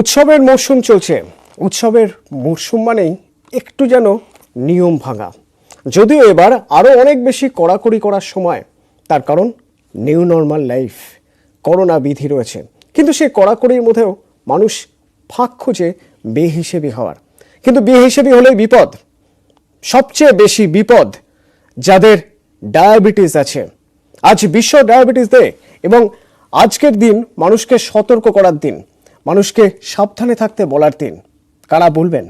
উৎসবের মরশুম চলছে। উৎসবের মরশুম মানেই একটু যেন নিয়ম ভাঙা, যদিও এবার আরও অনেক বেশি কড়াকড়ি করার সময়। তার কারণ নিউ নর্মাল লাইফ, করোনা বিধি রয়েছে। কিন্তু সেই কড়াকড়ির মধ্যেও মানুষ ফাঁক খুঁজে বেহিসেবি হওয়ার। কিন্তু বেহিসেবি হলেই বিপদ, সবচেয়ে বেশি বিপদ যাদের ডায়াবেটিস আছে। আজ বিশ্ব ডায়াবেটিস ডে এবং আজকের দিন মানুষকে সতর্ক করার দিন, মানুষকে সাবধানে থাকতে বলার দিন। কারা বলবেন?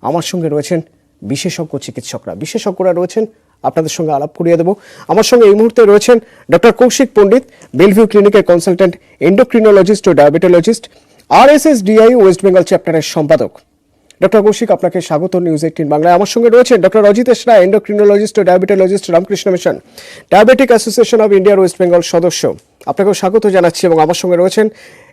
আমার সঙ্গে রয়েছেন বিশেষজ্ঞ চিকিৎসকরা। বিশেষজ্ঞরা রয়েছেন, আপনাদের সঙ্গে আলাপ করিয়ে দেব। আমার সঙ্গে এই মুহূর্তে রয়েছেন ডক্টর কৌশিক পণ্ডিত, বেলভিউ ক্লিনিকের কনসালটেন্ট এন্ডোক্রিনোলজিস্ট ও ডায়াবেটোলজিস্ট, RSSDI ওয়েস্ট বেঙ্গল চ্যাপ্টারের সম্পাদক। ডক্টর কৌশিক, আপনাকে স্বাগত নিউজ 18 বাংলায়। আমার সঙ্গে রয়েছেন ডক্টর অজিতেশ রায়, এন্ডোক্রিনোলজিস্ট ও diabetologist, Ramakrishna Mission diabetic association of ইন্ডিয়ার ওয়েস্ট বেঙ্গল সদস্য। আপনাকেও স্বাগত জানাচ্ছি। এবং আমার সঙ্গে রয়েছেন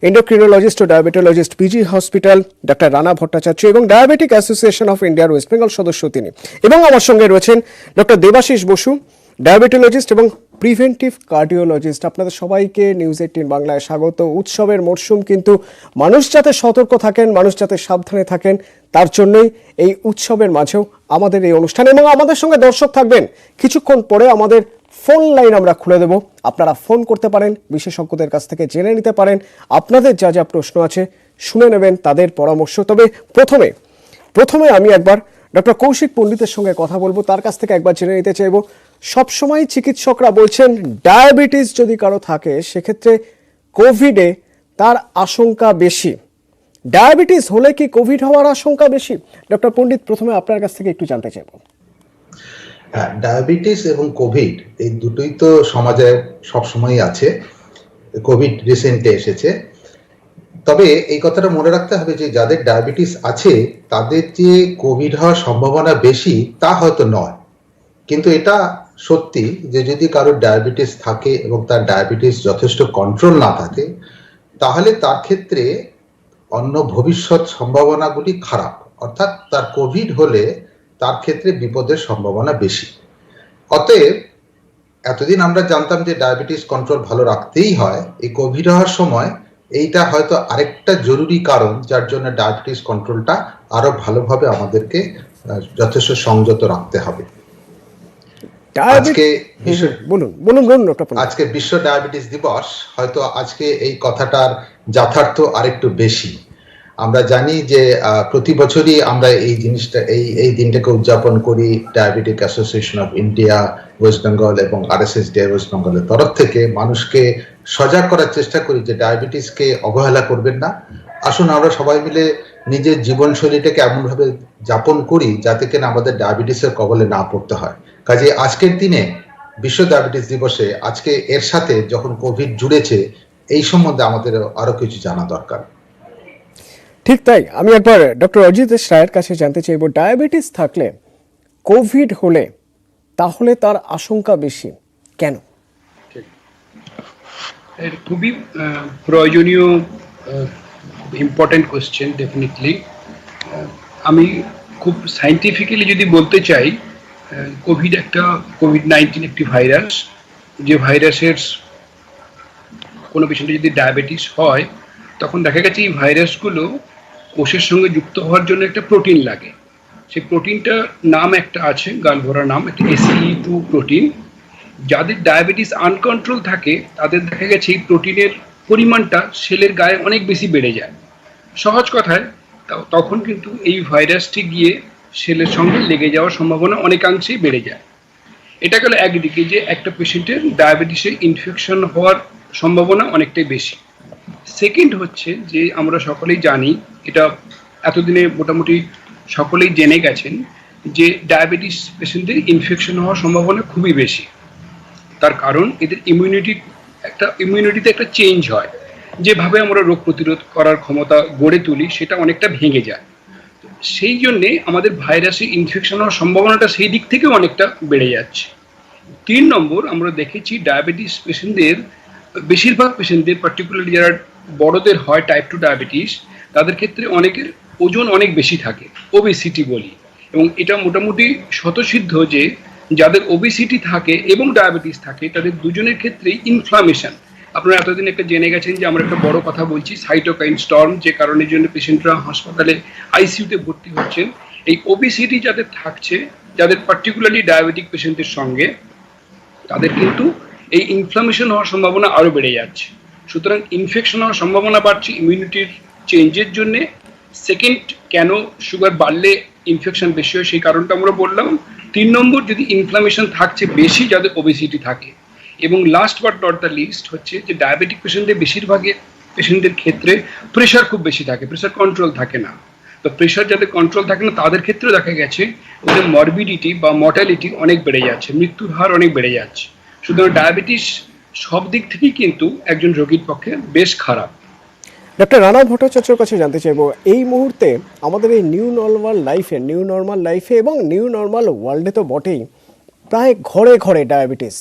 এন্ডোক্রিনোলজিস্ট ও diabetologist, PG hospital, doctor Rana Bhattacharya এবং ডায়াবেটিক অ্যাসোসিয়েশন অফ ইন্ডিয়ার ওয়েস্ট বেঙ্গল সদস্য তিনি। এবং আমার সঙ্গে রয়েছেন ডক্টর দেবাশিস বসু, ডায়াবেটোলজিস্ট এবং প্রিভেন্টিভ কার্ডিওলজিস্ট। আপনাদের সবাইকে নিউজ 18 বাংলায় স্বাগত। উৎসবের মরশুম, কিন্তু মানুষ যাতে সতর্ক থাকেন, মানুষ যাতে সাবধানে থাকেন, তার জন্যই এই উৎসবের মাঝেও আমাদের এই অনুষ্ঠান। এবং আমাদের সঙ্গে দর্শক থাকবেন কিছুক্ষণ পরে। আমাদের ফোন লাইন আমরা খুলে দেব, আপনারা ফোন করতে পারেন, বিশেষজ্ঞদের কাছ থেকে জেনে নিতে পারেন, আপনাদের যা যা প্রশ্ন আছে শুনে নেবেন তাদের পরামর্শ। তবে প্রথমে আমি একবার ডক্টর কৌশিক পণ্ডিতের সঙ্গে কথা বলবো, তার কাছ থেকে একবার জেনে নিতে চাইবো। সবসময় চিকিৎসকরা বলছেন ডায়াবেটিস যদি কারো থাকে সেক্ষেত্রে কোভিডে তার আশঙ্কা বেশি। ডায়াবেটিস হলে কি কোভিড হওয়ার আশঙ্কা বেশি? ডক্টর পণ্ডিত, প্রথমে আপনার কাছ থেকে একটু জানতে চাইবো। হ্যাঁ, ডায়াবেটিস এবং কোভিড এই দুটোই তো সমাজে সবসময় আছে। কোভিড রিসেন্টলি এসেছে। তবে এই কথাটা মনে রাখতে হবে যে যাদের ডায়াবেটিস আছে তাদের যে কোভিড হওয়ার সম্ভাবনা বেশি তা হয়তো নয়, কিন্তু এটা সত্যি যে যদি কারোর ডায়াবেটিস থাকে এবং তার ডায়াবেটিস যথেষ্ট কন্ট্রোল না থাকে তাহলে তার ক্ষেত্রে অন্য ভবিষ্যৎ সম্ভাবনাগুলি খারাপ। অর্থাৎ তার কোভিড হলে তার ক্ষেত্রে বিপদের সম্ভাবনা বেশি। অতএব এতদিন আমরা জানতাম যে ডায়াবেটিস কন্ট্রোল ভালো রাখতেই হয়, এই কোভিড হওয়ার সময় এইটা হয়তো আরেকটা জরুরি কারণ যার জন্য ডায়াবেটিস কন্ট্রোলটা আরো ভালোভাবে আমাদেরকে যথেষ্ট সংযত রাখতে হবে। আজকে বিশ্ব ডায়াবেটিস দিবস, হয়তো আজকে এই কথাটার যথার্থ আরেকটু বেশি। আমরা জানি যে প্রতি বছরই আমরা এই জিনিসটা এই দিনটাকে উদযাপন করি। Diabetic association of India West Bengal এবং RSSDI ওয়েস্ট বেঙ্গলের তরফ থেকে মানুষকে সজাগ করার চেষ্টা করি যে ডায়াবেটিসকে অবহেলা করবেন না। আসুন আমরা সবাই মিলে নিজের জীবনশৈলীটাকে এমনভাবে যাপন করি যাতে কিনা আমাদের ডায়াবেটিসের কবলে না পড়তে হয়। কাজে আজকের দিনে বিশ্ব ডায়াবেটিস দিবসে আজকে এর সাথে যখন কোভিড জুড়েছে, এই সম্বন্ধে আমাদের আরো কিছু জানা দরকার। ঠিক তাই। আমি একবার ডক্টর অজিতেশ রায়ের কাছে জানতে চাইব, ডায়াবেটিস থাকলে কোভিড হলে তাহলে তার আশঙ্কা বেশি কেন? খুবই প্রয়োজনীয় ইম্পর্টেন্ট কোয়েশ্চেন। ডেফিনেটলি আমি খুব সাইন্টিফিক্যালি যদি বলতে চাই, কোভিড-19 একটি ভাইরাস, যে ভাইরাসের কোনো পেশেন্টের যদি ডায়াবেটিস হয় তখন দেখা গেছে এই ভাইরাসগুলো কোষের সঙ্গে যুক্ত হওয়ার জন্য একটা প্রোটিন লাগে। সেই প্রোটিনটার নাম একটা আছে, গাল ভরা নাম, একটা ACE2 প্রোটিন। যাদের ডায়াবেটিস আনকন্ট্রোল থাকে তাদের দেখা গেছে এই প্রোটিনের পরিমাণটা সেলের গায়ে অনেক বেশি বেড়ে যায়। সহজ কথায় তখন কিন্তু এই ভাইরাসটি গিয়ে সেলের সঙ্গে লেগে যাওয়ার সম্ভাবনা অনেকাংশেই বেড়ে যায়। এটা গেল একদিকে যে একটা পেশেন্টের ডায়াবেটিসের ইনফেকশন হওয়ার সম্ভাবনা অনেকটাই বেশি। সেকেন্ড হচ্ছে যে আমরা সকলেই জানি, এটা এতদিনে মোটামুটি সকলেই জেনে গেছেন যে ডায়াবেটিস পেশেন্টদের ইনফেকশন হওয়ার সম্ভাবনা খুবই বেশি। তার কারণ এদের ইমিউনিটিতে একটা চেঞ্জ হয়। যেভাবে আমরা রোগ প্রতিরোধ করার ক্ষমতা গড়ে তুলি সেটা অনেকটা ভেঙে যায়। সেই জন্যে আমাদের ভাইরাসে ইনফেকশন হওয়ার সম্ভাবনাটা সেই দিক থেকেও অনেকটা বেড়ে যাচ্ছে। 3 নম্বর, আমরা দেখেছি ডায়াবেটিস পেশেন্টদের, বেশিরভাগ পেশেন্টদের, পার্টিকুলারলি যারা বড়দের হয় টাইপ 2 ডায়াবেটিস, তাদের ক্ষেত্রে অনেকের ওজন অনেক বেশি থাকে, ওবেসিটি বলি। এবং এটা মোটামুটি স্বতঃসিদ্ধ যে যাদের ওবেসিটি থাকে এবং ডায়াবেটিস থাকে তাদের দুজনের ক্ষেত্রেই ইনফ্লামেশন, আপনারা এতদিন একটা জেনে গেছেন যে আমরা একটা বড় কথা বলছি, সাইটোকাইন স্টর্ম, যে কারণের জন্য পেশেন্টরা হাসপাতালে আইসিইউতে ভর্তি হচ্ছেন। এই ওবেসিটি যাদের থাকছে, যাদের পার্টিকুলারলি ডায়াবেটিক পেশেন্টের সঙ্গে, তাদের কিন্তু এই ইনফ্লামেশন হওয়ার সম্ভাবনা আরও বেড়ে যাচ্ছে। সুতরাং ইনফেকশন হওয়ার সম্ভাবনা বাড়ছে ইমিউনিটির চেঞ্জের জন্যে। সেকেন্ড, কেন সুগার বাড়লে ইনফেকশন বেশি হয় সেই কারণটা আমরা বললাম। 3 নম্বর, যদি ইনফ্লামেশন থাকছে বেশি যাদের ওবেসিটি থাকে। এবং last but not the least হচ্ছে যে ডায়াবেটিক পেশেন্টদের বেশিরভাগই পেশেন্টদের ক্ষেত্রে প্রেশার খুব বেশি থাকে, প্রেশার কন্ট্রোল থাকে না। তো প্রেশার যাদের কন্ট্রোল থাকে না তাদের ক্ষেত্রেও দেখা গেছে ওদের মরবিডিটি বা মর্টালিটি অনেক বেড়ে যাচ্ছে, মৃত্যুর হার অনেক বেড়ে যাচ্ছে। সুতরাং ডায়াবেটিস সব দিক থেকেই কিন্তু একজন রোগীর পক্ষে বেশ খারাপ। ডক্টর রানা ভট্টাচার্যের কাছে জানতে চাইবো, এই মুহূর্তে আমাদের এই নিউ নর্মাল লাইফে এবং নিউ নর্মাল ওয়ার্ল্ডে তো বটেই, প্রায় ঘরে ঘরে ডায়াবেটিস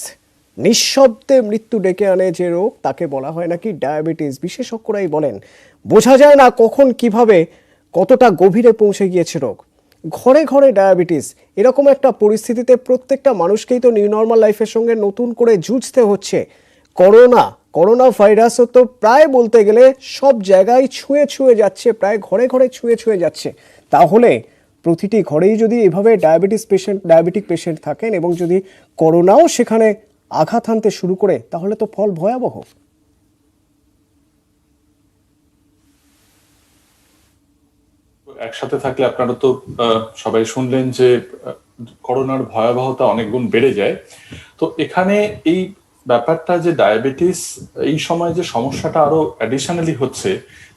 নিঃশব্দে মৃত্যু ডেকে আনে যে রোগ, তাকে বলা হয় নাকি ডায়াবেটিস। বিশেষজ্ঞরাই বলেন বোঝা যায় না কখন কিভাবে কতটা গভীরে পৌঁছে গিয়েছে রোগ। ঘরে ঘরে ডায়াবেটিস, এরকম একটা পরিস্থিতিতে প্রত্যেকটা মানুষকেই তো নিউ নর্মাল লাইফের সঙ্গে নতুন করে যুঝতে হচ্ছে। করোনা ভাইরাসও তো প্রায় বলতে গেলে সব জায়গায় ছুঁয়ে ছুঁয়ে যাচ্ছে, প্রায় ঘরে ঘরে ছুঁয়ে ছুঁয়ে যাচ্ছে। তাহলে প্রতিটি ঘরেই যদি এভাবে ডায়াবেটিক পেশেন্ট থাকেন এবং যদি করোনাও সেখানে আঘাত হানতে শুরু করে, তাহলে তো ফল ভয়াবহ। একসাথে থাকলে আপনারা তো সবাই শুনলেন যে করোনার ভয়াবহতা অনেক গুণ বেড়ে যায়। তো এখানে এই ব্যাপারটা যে ডায়াবেটিস এই সময় যে সমস্যাটা আরো অ্যাডিশনালি হচ্ছে,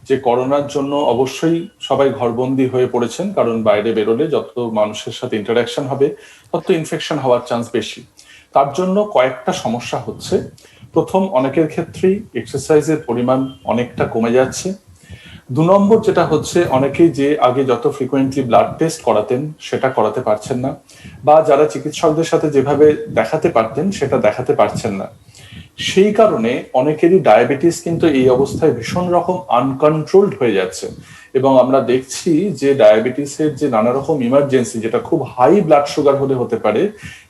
যে করোনার জন্য অবশ্যই সবাই ঘরবন্দি হয়ে পড়েছেন, কারণ বাইরে বেরোলে যত মানুষের সাথে ইন্টারাকশন হবে তত ইনফেকশন হওয়ার চান্স বেশি। তার জন্য কয়েকটা সমস্যা হচ্ছে। প্রথম, অনেকের ক্ষেত্রেই এক্সারসাইজের পরিমাণ অনেকটা কমে যাচ্ছে। 2 নম্বর যেটা হচ্ছে, অনেকেই যে আগে যত ফ্রিকোয়েন্টলি ব্লাড টেস্ট করাতেন সেটা করাতে পারছেন না, বা যারা চিকিৎসকদের সাথে যেভাবে দেখাতে পারতেন সেটা দেখাতে পারছেন না। সেই কারণে অনেকেরই ডায়াবেটিস কিন্তু এই অবস্থায় ভীষণ রকম আনকন্ট্রোলড হয়ে যাচ্ছে। এবং আমরা দেখছি যে ডায়াবেটিসের যে নানা রকম ইমার্জেন্সি, যেটা খুব হাই ব্লাড সুগার হলে হতে পারে,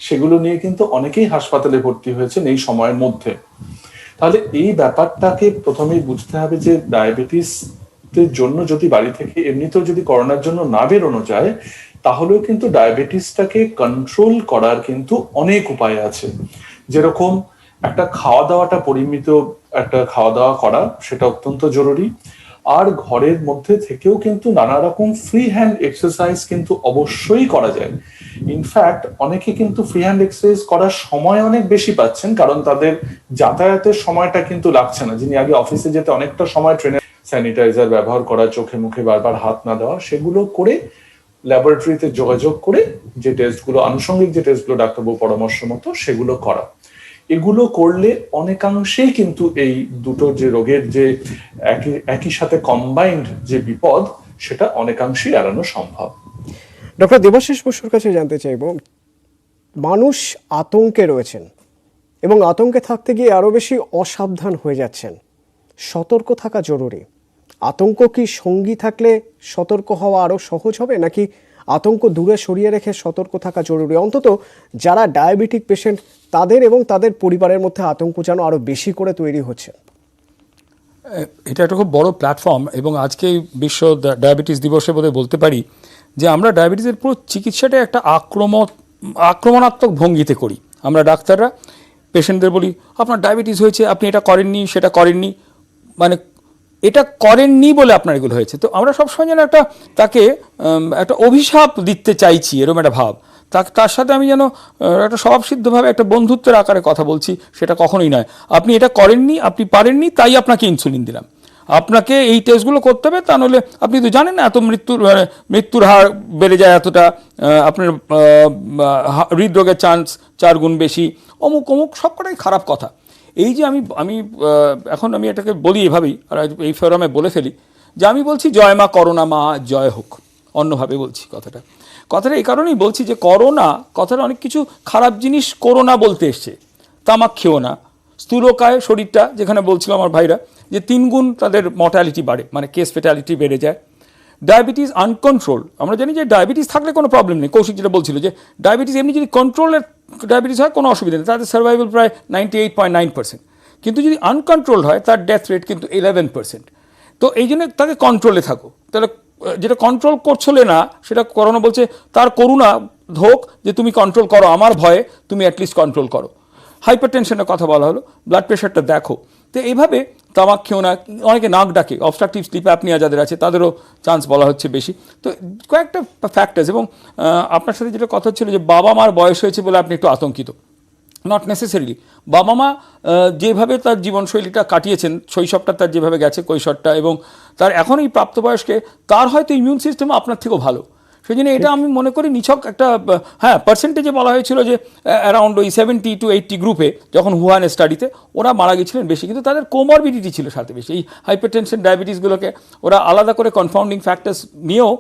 সেগুলো নিয়ে কিন্তু অনেকেই হাসপাতালে ভর্তি হয়েছেন এই সময়ের মধ্যে। তাহলে এই ব্যাপারটাকে প্রথমেই বুঝতে হবে যে ডায়াবেটিস জন্য যদি বাড়ি থেকে এমনিতেও যদি করোনার জন্য না বেরোনো যায়, তাহলেও কিন্তু ডায়াবেটিসটাকে কন্ট্রোল করার কিন্তু অনেক উপায় আছে। যেরকম একটা খাওয়া দাওয়াটা পরিমিত একটা খাওয়া দাওয়া করা, সেটা অত্যন্ত জরুরি। আর ঘরের মধ্যে থেকেও কিন্তু নানা রকম ফ্রি হ্যান্ড এক্সারসাইজ কিন্তু অবশ্যই করা যায়। ইনফ্যাক্ট অনেকে কিন্তু ফ্রি হ্যান্ড এক্সারসাইজ করার সময় অনেক বেশি পাচ্ছেন, কারণ তাদের যাতায়াতের সময়টা কিন্তু লাগছে না। যিনি আগে অফিসে যেতে অনেকটা সময় ট্রেনে, স্যানিটাইজার ব্যবহার করা, চোখে মুখে বারবার হাত না দেওয়া, সেগুলো করে ল্যাবরেটরিতে যোগাযোগ করে যে টেস্টগুলো, আনুষঙ্গিক যে টেস্টগুলো ডাক্তারবাবু পরামর্শ মতো সেগুলো করা, এগুলো করলে অনেকাংশেই কিন্তু এই দুটো যে রোগের যে একই সাথে কম্বাইন্ড যে বিপদ, সেটা অনেকাংশেই এড়ানো সম্ভব। ডক্টর দেবাশিস বসুর কাছে জানতে চাইব, মানুষ আতঙ্কে রয়েছেন এবং আতঙ্কে থাকতে গিয়ে আরো বেশি অসাবধান হয়ে যাচ্ছেন। সতর্ক থাকা জরুরি। আতঙ্ক কি সঙ্গী থাকলে সতর্ক হওয়া আরো সহজ হবে, নাকি আতঙ্ক দূরে সরিয়ে রেখে সতর্ক থাকা জরুরি? অন্তত যারা ডায়াবেটিক পেশেন্ট তাদের এবং তাদের পরিবারের মধ্যে আতঙ্ক যেন আরো বেশি করে তৈরি হচ্ছে। এটা একটা খুব বড় প্ল্যাটফর্ম, এবং আজকে বিশ্ব ডায়াবেটিস দিবসে বোধহয় বলতে পারি যে আমরা ডায়াবেটিসের পুরো চিকিৎসাটা একটা আক্রমণাত্মক ভঙ্গিতে করি। আমরা ডাক্তাররা পেশেন্টদের বলি আপনার ডায়াবেটিস হয়েছে, আপনি এটা করেননি, সেটা করেননি, মানে এটা করেননি বলে আপনার এগুলো হয়েছে। তো আমরা সবসময় যেন তাকে একটা অভিশাপ দিতে চাইছি, এরকম একটা ভাব। তার সাথে আমি যেন একটা স্বভাবসিদ্ধভাবে একটা বন্ধুত্বের আকারে কথা বলছি, সেটা কখনোই নয়। আপনি এটা করেননি, আপনি পারেননি, তাই আপনাকে ইনসুলিন দিলাম, আপনাকে এই টেস্টগুলো করতে হবে, তা নাহলে আপনি তো জানেন না এত মৃত্যুর হার বেড়ে যায় এতটা, আপনার হৃদরোগের চান্স 4 গুণ বেশি, অমুক সবকটাই খারাপ কথা। এই যে এখন আমি এটাকে বলি এভাবেই, আর এই ফোরামে বলে ফেলি যে আমি বলছি জয় মা করোনা মা জয় হোক, অন্যভাবে বলছি কথাটা এই কারণেই বলছি যে করোনা কথাটা অনেক কিছু খারাপ জিনিস করোনা বলতে এসছে। তামাক খেও না, স্থূলকায় শরীরটা, যেখানে বলছিল আমার ভাইরা যে 3 গুণ তাদের মর্টালিটি বাড়ে, মানে কেস ফেটালিটি বেড়ে যায়। ডায়াবেটিস আনকন্ট্রোল, আমরা জানি যে ডায়াবেটিস থাকলে কোনো প্রবলেম নেই। কৌশিক যেটা বলছিল যে ডায়াবেটিস এমনি যদি কন্ট্রোলের ডায়াবেটিস হয় কোনো অসুবিধা নেই, তাদের সার্ভাইভাল প্রায় 98.9%। কিন্তু যদি আনকন্ট্রোলড হয় তার ডেথ রেট কিন্তু 11%। তো এই জন্য তাকে কন্ট্রোলে থাকো। তাহলে যেটা কন্ট্রোল করছলে না সেটা করোনা বলছে তার করুণা হোক যে তুমি কন্ট্রোল করো, আমার ভয়ে তুমি অ্যাটলিস্ট কন্ট্রোল করো। হাইপার টেনশনের কথা বলা হলো, ব্লাড প্রেশারটা দেখো। তো এইভাবে তামাক খেও না, অনেকে নাক ডাকে, অবস্ট্রাকটিভ স্লিপ অ্যাপনিয়া যাদের আছে তাদেরও চান্স বলা হচ্ছে বেশি। তো কয়েকটা ফ্যাক্টার্স। এবং আপনার সাথে যেটা কথা ছিল যে বাবা মার বয়স হয়েছে বলে আপনি একটু আতঙ্কিত, নট নেসেসারিলি। বাবা মা যেভাবে তার জীবনশৈলীটা কাটিয়েছেন, শৈশবটা তার যেভাবে গেছে, কৈশোরটা, এবং তার এখন এই প্রাপ্তবয়স্কে তার হয়তো ইমিউন সিস্টেম আপনার থেকেও ভালো। সেই জন্য এটা আমি মনে করি নিছক একটা, হ্যাঁ, পার্সেন্টেজে বলা হয়েছিল যে অ্যারাউন্ড ওই 70 to 80 গ্রুপে যখন হুয়ানের স্টাডিতে ওরা মারা গেছিলেন বেশি, কিন্তু তাদের কোমরবিডিটি ছিল সাথে বেশি। এই হাইপারটেনশন, ডায়াবেটিসগুলোকে ওরা আলাদা করে কনফাউন্ডিং ফ্যাক্টার্স নিয়েও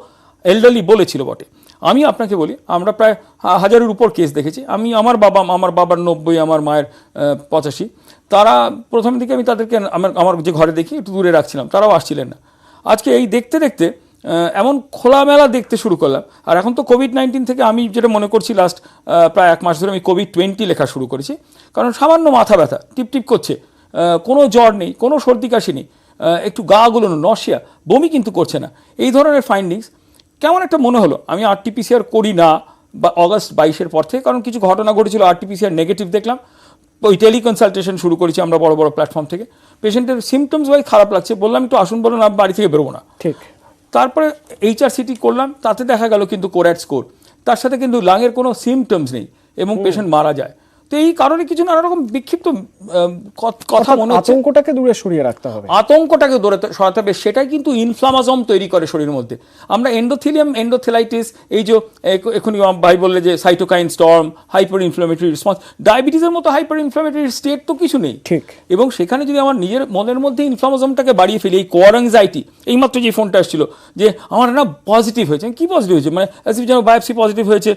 এল্ডারলি বলেছিল বটে। আমি আপনাকে বলি, আমরা প্রায় 1000-এর উপর কেস দেখেছি। আমার বাবার 90, আমার মায়ের 85। তারা প্রথম দিকে আমি তাদেরকে আমার যে ঘরে দেখি একটু দূরে রাখছিলাম, তারাও আসছিলেন না। আজকে এই দেখতে দেখতে এমন খোলামেলা দেখতে শুরু করলাম। আর এখন তো কোভিড-19 থেকে আমি যেটা মনে করছি লাস্ট প্রায় 1 মাস ধরে আমি কোভিড-20 লেখা শুরু করেছি। কারণ সামান্য মাথা ব্যথা টিপটিপ করছে, কোনো জ্বর নেই, কোনো সর্দি কাশি নেই, একটু গা গুলোনো, নশিয়া, বমি কিন্তু করছে না। এই ধরনের ফাইন্ডিংস কেমন একটা মনে হলো। আমি RT-PCR করি না বা অগাস্ট 22-এর পর থেকে, কারণ কিছু ঘটনা ঘটেছিল, RT-PCR নেগেটিভ দেখলাম। ওই টেলিকনসালটেশন শুরু করেছি আমরা বড় বড় প্ল্যাটফর্ম থেকে। পেশেন্টের সিমটমস ভাই খারাপ লাগছে, বললাম একটু আসুন, বলুন, আমি বাড়ি থেকে বেরোবো না। ঠিক। তারপরে HRCT করলাম, তাতে দেখা গেল কিন্তু কোর্যাট স্কোর, তার সাথে কিন্তু লাংয়ের কোনো সিমটমস নেই এবং পেশেন্ট মারা যায়। তো এই কারণে কিছু নানা রকম বিক্ষিপ্ত কথা মনে হচ্ছে। আতঙ্কটাকে দূরে সরিয়ে রাখতে হবে, আতঙ্কটাকে দূরে সরাতে হবে। সেটাই কিন্তু ইনফ্লামাজম তৈরি করে শরীরের মধ্যে। আমরা এন্ডোথেলাইটিস, এই যে এখনই ভাই বললে যে cytokine storm, hyper inflammatory response, ডায়াবেটিসের মতো হাইপার ইনফ্লামেটরি স্টেট তো কিছু নেই। ঠিক। এবং সেখানে যদি আমার নিজের মনের মধ্যে ইনফ্লামাজমটাকে বাড়িয়ে ফেলি, এই কোয়ার অ্যাংজাইটি, এইমাত্র যে ফোনটা আসছিল যে আমার না পজিটিভ হয়েছে, কি পজিটিভ হয়েছে, মানে যেন বায়োপসি পজিটিভ হয়েছে,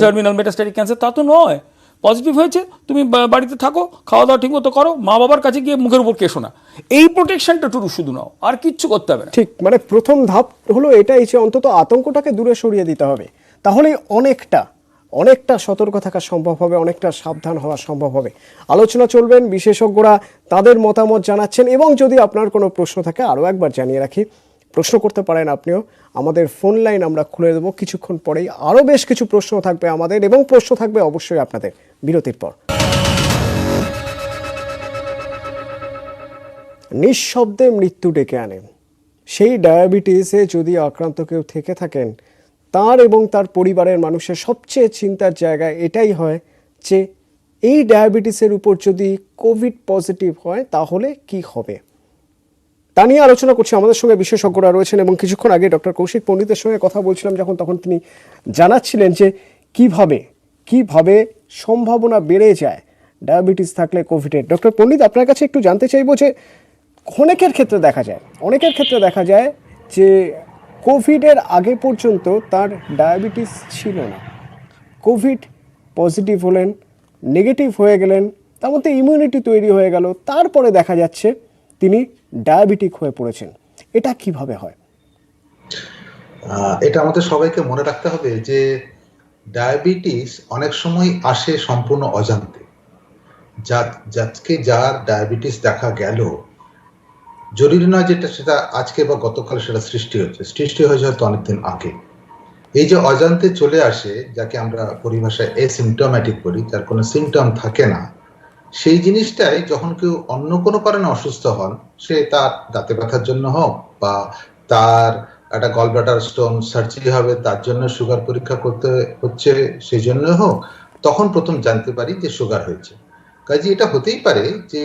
টার্মিনাল মেটাস্ট্যাটিক ক্যান্সার, তা তো নয়। পজিটিভ হয়েছে, তুমি বাড়িতে থাকো, খাওয়া দাওয়া ঠিক মতো করো, মা বাবার কাছে গিয়ে মুখের উপর কেশো না, এই প্রোটেকশনটা শুধু নাও, আর কিচ্ছু করতে হবে না। ঠিক, মানে প্রথম ধাপ হলো এটাই যে অন্তত আতঙ্কটাকে দূরে সরিয়ে দিতে হবে। তাহলেই অনেকটা সতর্ক থাকা সম্ভব হবে, অনেকটা সাবধান হওয়া সম্ভব হবে। আলোচনা চলবেন, বিশেষজ্ঞরা তাদের মতামত জানাচ্ছেন। এবং যদি আপনার কোনো প্রশ্ন থাকে, আরও একবার জানিয়ে রাখি, প্রশ্ন করতে পারেন আপনিও। আমাদের ফোন লাইন আমরা খুলে দেবো কিছুক্ষণ পরেই। আরও বেশ কিছু প্রশ্ন থাকবে আমাদের, এবং প্রশ্ন থাকবে অবশ্যই আপনাদের বিরতির পর। নিঃশব্দে মৃত্যু ডেকে আনে, সেই ডায়াবেটিসে যদি আক্রান্ত কেউ থেকে থাকেন, তার এবং তার পরিবারের মানুষের সবচেয়ে চিন্তার জায়গা এটাই হয় যে এই ডায়াবেটিসের উপর যদি কোভিড পজিটিভ হয় তাহলে কি হবে। তা নিয়ে আলোচনা করছি। আমাদের সঙ্গে বিশেষজ্ঞরা রয়েছেন, এবং কিছুক্ষণ আগে ডক্টর কৌশিক পণ্ডিতের সঙ্গে কথা বলছিলাম তখন তিনি জানাচ্ছিলেন যে কিভাবে সম্ভাবনা বেড়ে যায় ডায়াবেটিস থাকলে কোভিডের। ডক্টর পণ্ডিত, আপনার কাছে একটু জানতে চাইবো যে অনেকের ক্ষেত্রে দেখা যায় যে কোভিডের আগে পর্যন্ত তার ডায়াবেটিস ছিল না, কোভিড পজিটিভ হলেন, নেগেটিভ হয়ে গেলেন, তার মধ্যে ইমিউনিটি তৈরি হয়ে গেল, তারপরে দেখা যাচ্ছে তিনি ডায়াবেটিক হয়ে পড়েছেন। এটা কিভাবে হয়? এটা আমাদের সবাইকে মনে রাখতে হবে যে ডায়াবেটিস অনেক সময় আসে সম্পূর্ণ অজান্তে। যার ডায়াবেটিস দেখা গেল, জরুরি নয় যেটা সেটা আজকে বা গতকাল সেটা সৃষ্টি হয়েছে হয়তো অনেকদিন আগে। এই যে অজান্তে চলে আসে, যাকে আমরা পরিভাষায় অ্যাসিম্পটোম্যাটিক বলি, যার কোনো সিমটম থাকে না, সেই জিনিসটাই যখন কেউ অন্য কোনো কারণে অসুস্থ হন, সে তার দাঁতে ব্যথার জন্য হোক বা তার একটা গলব্লাডার স্টোন সার্জারি হবে, তার জন্য সুগার পরীক্ষা করতে হচ্ছে, সেই জন্য হোক, তখন প্রথম জানতে পারি যে সুগার হয়েছে। কাজে এটা হতেই পারে যে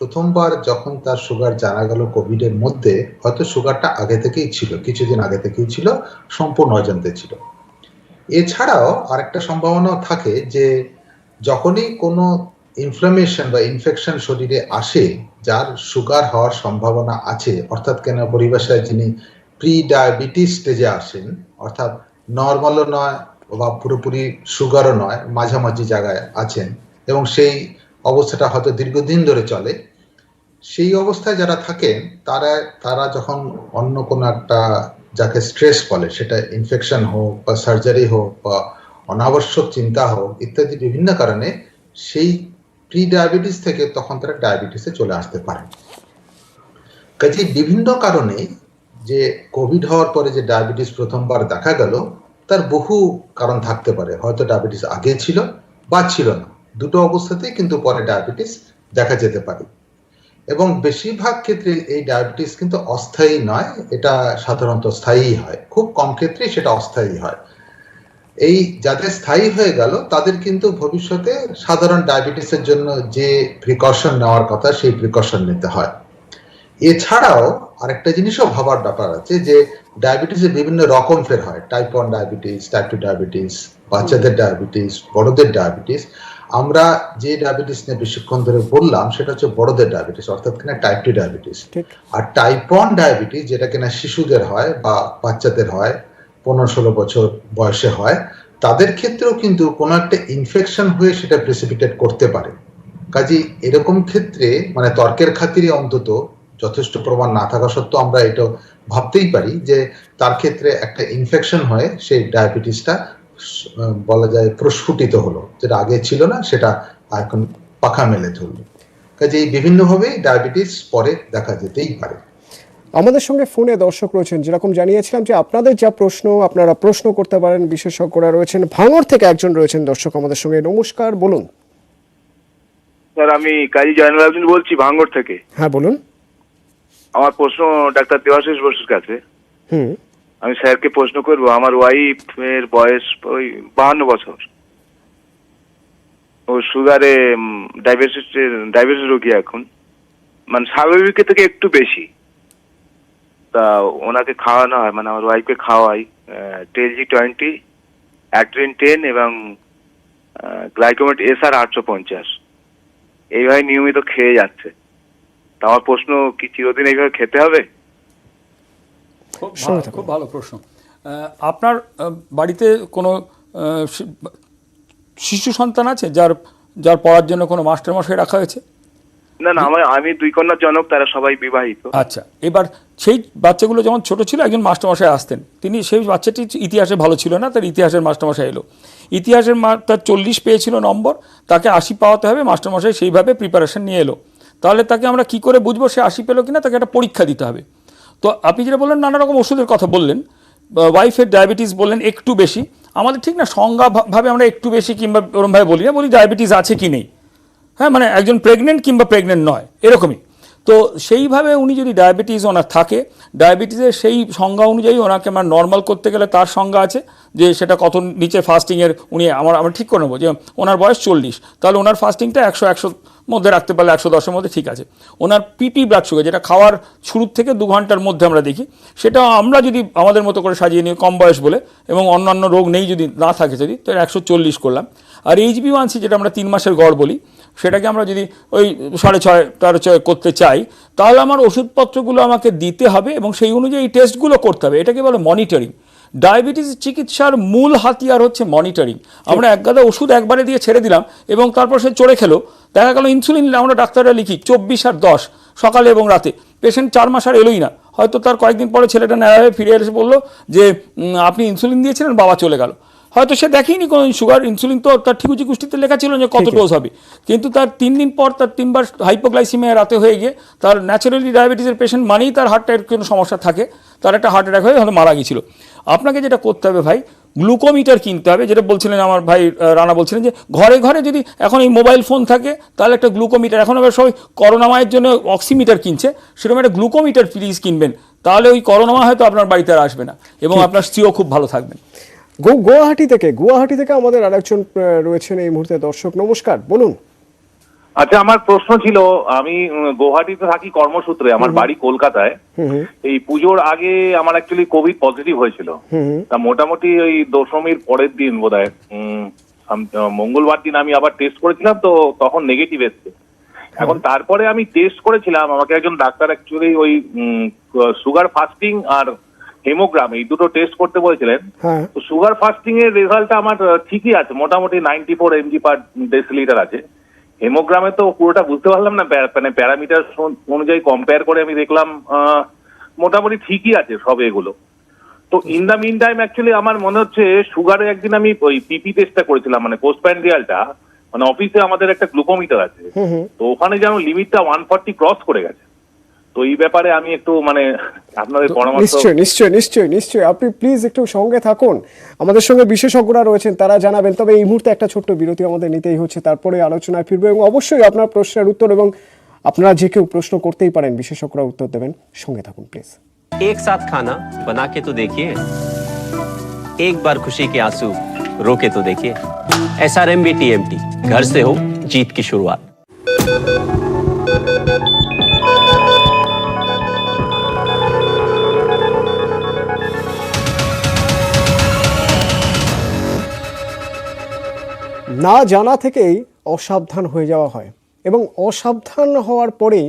প্রথমবার যখন তার সুগার জানা গেল কোভিডের মধ্যে, হয়তো সুগারটা আগে থেকেই ছিল, কিছুদিন আগে থেকেই ছিল, সম্পূর্ণ অজান্তে ছিল। এছাড়াও আরেকটা সম্ভাবনাও থাকে যে যখনই কোনো ইনফ্লামেশন বা ইনফেকশন শরীরে আসে, যার সুগার হওয়ার সম্ভাবনা আছে, অর্থাৎ কেন পরিভাষায় যিনি প্রি ডায়াবেটিস স্টেজে আসেন, অর্থাৎ নর্মালও নয় বা পুরোপুরি সুগারও নয়, মাঝামাঝি জায়গায় আছেন, এবং সেই অবস্থাটা হয়তো দীর্ঘদিন ধরে চলে, সেই অবস্থায় যারা থাকেন তারা যখন অন্য কোনো একটা, যাকে স্ট্রেস বলে, সেটা ইনফেকশন হোক বা সার্জারি হোক বা অনাবশ্যক চিন্তা হোক ইত্যাদি বিভিন্ন কারণে, সেই প্রি ডায়াবেটিস থেকে তখন তারা ডায়াবেটিসে চলে আসতে পারে। কাজে বিভিন্ন কারণে যে কোভিড হওয়ার পরে যে ডায়াবেটিস প্রথমবার দেখা গেল, তার বহু কারণ থাকতে পারে। হয়তো ডায়াবেটিস আগে ছিল বা ছিল না, দুটো অবস্থাতেই কিন্তু পরে ডায়াবেটিস দেখা যেতে পারে। এবং বেশিরভাগ ক্ষেত্রে এই ডায়াবেটিস কিন্তু অস্থায়ী নয়, এটা সাধারণত স্থায়ী হয়। খুব কম ক্ষেত্রেই সেটা অস্থায়ী হয়। এই যাদের স্থায়ী হয়ে গেল তাদের কিন্তু ভবিষ্যতে সাধারণ ডায়াবেটিসের জন্য যে প্রিকশন নেওয়ার কথা সেই প্রিকশন নিতে হয়। এছাড়াও আরেকটা জিনিসও ভাবার ব্যাপার আছে যে ডায়াবেটিসের বিভিন্ন রকম ফের হয়। টাইপ 1 ডায়াবেটিস, টাইপ 2 ডায়াবেটিস, বাচ্চাদের ডায়াবেটিস, বড়দের ডায়াবেটিস। আমরা যে ডায়াবেটিস নিয়ে বেশিক্ষণ ধরে বললাম সেটা হচ্ছে বড়দের ডায়াবেটিস, অর্থাৎ কিনা টাইপ 2 ডায়াবেটিস। আর টাইপ 1 ডায়াবেটিস যেটা কিনা শিশুদের হয় বা বাচ্চাদের হয়, 15-16 বছর বয়সে হয়, তাদের ক্ষেত্রেও কিন্তু কোনো একটা ইনফেকশন হয়ে সেটা প্রেসিপিটেট করতে পারে। কাজে এরকম ক্ষেত্রে মানে তর্কের খাতিরে অন্তত যথেষ্ট প্রমাণ না থাকা সত্ত্বেও আমরা এটা ভাবতেই পারি যে তার ক্ষেত্রে একটা ইনফেকশন হয়ে সেই ডায়াবেটিসটা বলা যায় প্রস্ফুটিত হলো, যেটা আগে ছিল না সেটা এখন পাখা মেলে ধরল। কাজে এই বিভিন্নভাবে ডায়াবেটিস পরে দেখা যেতেই পারে। আমাদের সঙ্গে ফোনে দর্শক রয়েছেন, যেরকম জানিয়েছিলাম যে আপনাদের যা প্রশ্ন আপনারা প্রশ্ন করতে পারেন। বিশেষজ্ঞরা রয়েছেন, ভাঙড় থেকে একজন রয়েছেন দর্শক আমাদের সঙ্গে। নমস্কার, বলুন। স্যার, আমি কাজী জয়নুল আবেদিন বলছি ভাঙড় থেকে। হ্যাঁ, বলুন। আমার প্রশ্ন ডাক্তার দেবাশিস বসুর কাছে। আমি স্যারকে প্রশ্ন করব, আমার ওয়াইফ এর বয়স ওই 52 বছর, ও সুগারে ডায়াবেটিস রোগী এখন, মানে স্বাভাবিকের থেকে একটু বেশি। তা ওনাকে খাওয়ানো হয়, মানে আমার ওয়াইফকে খাওয়াই TLG20, অ্যাট্রিন 10 এবং গ্লাইকোমেট SR 850 এইভাবে নিয়মিত খেয়ে যাচ্ছে। তা আমার প্রশ্ন, কি চিরদিন এইভাবে খেতে হবে? খুব ভালো প্রশ্ন। আপনার বাড়িতে কোনো শিশু সন্তান আছে যার পড়ার জন্য কোনো মাস্টারমশাই রাখা হয়েছে? না, আমি 2 কন্যার জনক, তারা সবাই বিবাহিত। আচ্ছা, এবার সেই বাচ্চাগুলো যখন ছোট ছিল একজন মাস্টারমশাই আসতেন, তিনি সেই বাচ্চাটি ইতিহাসে ভালো ছিল না, তার ইতিহাসের মাস্টারমশাই এলো, ইতিহাসের তার 40 পেয়েছিল নম্বর, তাকে 80 পাওয়াতে হবে, মাস্টারমশাই সেইভাবে প্রিপারেশন নিয়ে এলো। তাহলে তাকে আমরা কি করে বুঝবো সে 80 পেলো কিনা? তাকে একটা পরীক্ষা দিতে হবে। তো আপনি যেটা বললেন, নানা রকম ওষুধের কথা বললেন, ওয়াইফের ডায়াবেটিস বললেন একটু বেশি, আমাদের ঠিক না সংজ্ঞাভাবে আমরা একটু বেশি কিংবা ওরমভাবে বলি না, বলি ডায়াবেটিস আছে কি নেই। হ্যাঁ, মানে একজন প্রেগনেন্ট কিংবা প্রেগনেন্ট নয়, এরকমই। তো সেইভাবে উনি যদি ডায়াবেটিস ওনার থাকে, ডায়াবেটিসের সেই সংজ্ঞা অনুযায়ী ওনাকে আমরা নর্মাল করতে গেলে তার সংজ্ঞা আছে যে সেটা কত নিচে ফাস্টিংয়ের উনি আমরা ঠিক করে নেবো। যে ওনার বয়স 40, তাহলে ওনার ফাস্টিংটা 100 মধ্যে রাখতে পারলে 110-এর মধ্যে ঠিক আছে। ওনার পিপি ব্লাড সুগার, যেটা খাওয়ার শুরুর থেকে 2 ঘন্টার মধ্যে আমরা দেখি, সেটা আমরা যদি আমাদের মতো করে সাজিয়ে নিই কম বয়স বলে, এবং অন্যান্য রোগ নেই যদি না থাকে যদি, তো 140 করলাম। আর HbA1c যেটা আমরা 3 মাসের গড় বলি, সেটাকে আমরা যদি ওই 6.5-6 করতে চাই, তাহলে আমার ওষুধপত্রগুলো আমাকে দিতে হবে এবং সেই অনুযায়ী টেস্টগুলো করতে হবে। এটাকে বলে মনিটরিং। ডায়াবেটিস চিকিৎসার মূল হাতিয়ার হচ্ছে মনিটরিং। আমরা এক গাদা ওষুধ একবারে দিয়ে ছেড়ে দিলাম এবং তারপর সে চড়ে খেলো, দেখা গেল ইনসুলিন আমরা ডাক্তাররা লিখি 24 আর 10 সকালে এবং রাতে, পেশেন্ট 4 মাস আর এলোই না। হয়তো তার কয়েকদিন পরে ছেলেটা ন্যায় হয়ে ফিরে এসে বললো যে আপনি ইনসুলিন দিয়েছিলেন, বাবা চলে গেল। হয়তো সে দেখেনি কোনো সুগার, ইনসুলিন তো তার ঠিকুচি কুষ্টিতে লেখা ছিল যে কত ডোজ হবে, কিন্তু তার 3 দিন পর তার 3বার হাইপোগ্লাইসিমিয়া রাতে হয়ে গিয়ে তার ন্যাচারালি ডায়াবেটিসের পেশেন্ট মানেই তার হার্টের কোনো সমস্যা থাকে, তার একটা হার্ট অ্যাটাক হয়ে হয়তো মারা গিয়েছিল। আপনাকে যেটা করতে হবে ভাই, গ্লুকোমিটার কিনতে হবে। যেটা বলছিলেন আমার ভাই রানা, বলছিলেন যে ঘরে ঘরে যদি এখন এই মোবাইল ফোন থাকে তাহলে একটা গ্লুকোমিটার, এখন আবার সবাই করোনা মায়ের জন্য অক্সিমিটার কিনছে, সেরকম একটা গ্লুকোমিটার প্লিজ কিনবেন, তাহলে ওই করোনা মা হয়তো আপনার বাড়িতে আর আসবে না এবং আপনার স্ত্রীও খুব ভালো থাকবেন। গুয়াহাটি থেকে আমাদের আরেকজন রয়েছেন এই মুহূর্তে দর্শক। নমস্কার, বলুন। আচ্ছা, আমার প্রশ্ন ছিল, আমি গুয়াহাটিতে থাকি কর্মসূত্রে, আমার বাড়ি কলকাতায়। এই পুজোর আগে আমার অ্যাকচুয়ালি কোভিড পজিটিভ হয়েছিল। তা মোটামুটি ওই দশমীর পরের দিন বোধহয় মঙ্গলবার দিন আমি আবার টেস্ট করেছিলাম, তো তখন নেগেটিভ এসছে। এখন তারপরে আমি টেস্ট করেছিলাম, আমাকে একজন ডাক্তার অ্যাকচুয়ালি ওই সুগার ফাস্টিং আর হেমোগ্রাম এই দুটো টেস্ট করতে বলেছিলেন। তো সুগার ফাস্টিং এর রেজাল্টটা আমার ঠিকই আছে, মোটামুটি 94 mg per ডেসিলিটার আছে। হেমোগ্রামে তো পুরোটা বুঝতে পারলাম না, মানে প্যারামিটার অনুযায়ী কম্পেয়ার করে আমি দেখলাম মোটামুটি ঠিকই আছে সব এগুলো। তো in the meantime actually আমার মনে হচ্ছে সুগারে একদিন আমি ওই পিপি টেস্টটা করেছিলাম, মানে পোস্টপ্যান্ডিয়ালটা, মানে অফিসে আমাদের একটা গ্লুকোমিটার আছে, তো ওখানে যেন লিমিটটা 140 ক্রস করে গেছে। তো এই ব্যাপারে আমি একটু মানে আপনাদের পরামর্শ। নিশ্চয়ই নিশ্চয়ই নিশ্চয়ই নিশ্চয়ই, আপনি প্লিজ একটু সঙ্গে থাকুন, আমাদের সঙ্গে বিশেষজ্ঞরা রয়েছেন, তারা জানাবেন। তবে এই মুহূর্তে একটা ছোট্ট বিরতি আমাদের নিতেই হচ্ছে, তারপরে আলোচনায় ফিরবো এবং অবশ্যই আপনার প্রশ্নের উত্তর এবং আপনারা যে কেউ প্রশ্ন করতেই পারেন, বিশেষজ্ঞরা উত্তর দেবেন। সঙ্গে থাকুন প্লিজ। एक साथ खाना बना के तो देखिए, एक बार खुशी के आंसू रोके तो देखिए। SRMB TMT, घर से हो जीत की शुरुआत। না জানা থেকেই অসাবধান হয়ে যাওয়া হয় এবং অসাবধান হওয়ার পরেই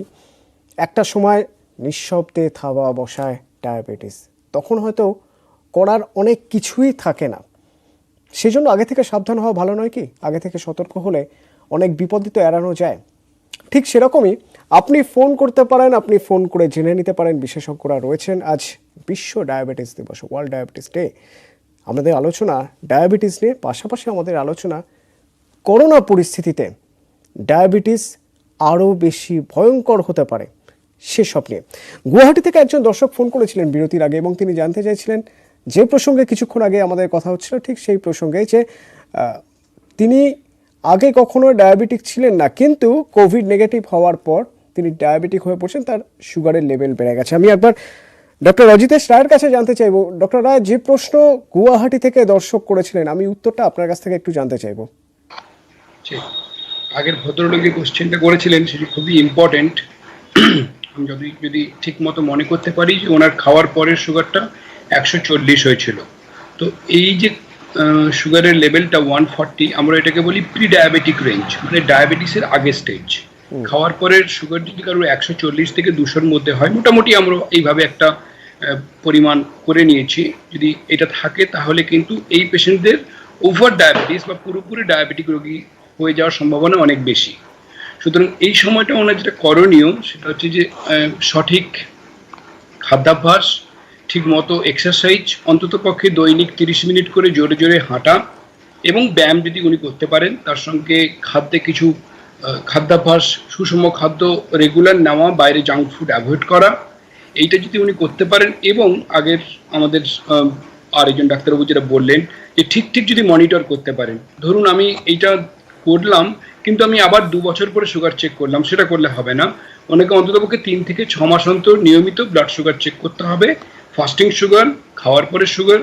একটা সময় নিঃশব্দে থাবা বসায় ডায়াবেটিস। তখন হয়তো করার অনেক কিছুই থাকে না, সেজন্য আগে থেকে সাবধান হওয়া ভালো নয় কি? আগে থেকে সতর্ক হলে অনেক বিপদই তো এড়ানো যায়। ঠিক সেরকমই আপনি ফোন করতে পারেন, আপনি ফোন করে জেনে নিতে পারেন, বিশেষজ্ঞরা রয়েছেন। আজ বিশ্ব ডায়াবেটিস দিবস, ওয়ার্ল্ড ডায়াবেটিস ডে। আমাদের আলোচনা ডায়াবেটিস নিয়ে, পাশাপাশি আমাদের আলোচনা করোনা পরিস্থিতিতে ডায়াবেটিস আরও বেশি ভয়ঙ্কর হতে পারে সেসব নিয়ে। গুয়াহাটি থেকে একজন দর্শক ফোন করেছিলেন বিরতির আগে এবং তিনি জানতে চাইছিলেন যে প্রসঙ্গে কিছুক্ষণ আগে আমাদের কথা হচ্ছিল, ঠিক সেই প্রসঙ্গে, যে তিনি আগে কখনো ডায়াবেটিক ছিলেন না, কিন্তু কোভিড নেগেটিভ হওয়ার পর তিনি ডায়াবেটিক হয়ে পড়ছেন, তার সুগারের লেভেল বেড়ে গেছে। আমি একবার ডক্টর অজিতেশ রায়ের কাছে জানতে চাইবো, ডক্টর রায়, যে প্রশ্ন গুয়াহাটি থেকে দর্শক করেছিলেন, আমি উত্তরটা আপনার কাছ থেকে একটু জানতে চাইবো। আগের ভদ্রলোক যে কোশ্চেনটা করেছিলেন সেটি খুবই ইম্পর্টেন্ট। আমি যদি ঠিক মতো মনে করতে পারি যে ওনার খাওয়ার পরের সুগারটা 140 হয়েছিল। তো এই যে সুগারের লেভেলটা 140, আমরা এটাকে বলি প্রি ডায়াবেটিক রেঞ্জ, মানে ডায়াবেটিসের আগের স্টেজ। খাওয়ার পরের সুগার যদি কারোর 140 থেকে 200-র মধ্যে হয়, মোটামুটি আমরা এইভাবে একটা পরিমাণ করে নিয়েছি, যদি এটা থাকে তাহলে কিন্তু এই পেশেন্টদের ওভার ডায়াবেটিস বা পুরোপুরি ডায়াবেটিক রোগী হয়ে যাওয়ার সম্ভাবনা অনেক বেশি। সুতরাং এই সময়টা ওনার যেটা করণীয় সেটা হচ্ছে যে সঠিক খাদ্যাভ্যাস, ঠিক মতো এক্সারসাইজ, অন্তত পক্ষে দৈনিক 30 মিনিট করে জোরে জোরে হাঁটা এবং ব্যায়াম যদি উনি করতে পারেন, তার সঙ্গে খাদ্যে কিছু খাদ্যাভ্যাস, সুষম খাদ্য রেগুলার নেওয়া, বাইরে জাঙ্ক ফুড অ্যাভয়েড করা, এইটা যদি উনি করতে পারেন এবং আগের আমাদের আরেকজন ডাক্তারবাবু যেটা বললেন যে ঠিক যদি মনিটর করতে পারেন, ধরুন আমি এইটা করলাম কিন্তু আমি আবার 2 বছর পরে সুগার চেক করলাম, সেটা করলে হবে না। অনেকে অন্ততপক্ষে 3 থেকে 6 মাস অন্তর নিয়মিত ব্লাড সুগার চেক করতে হবে, ফাস্টিং সুগার, খাওয়ার পরে সুগার,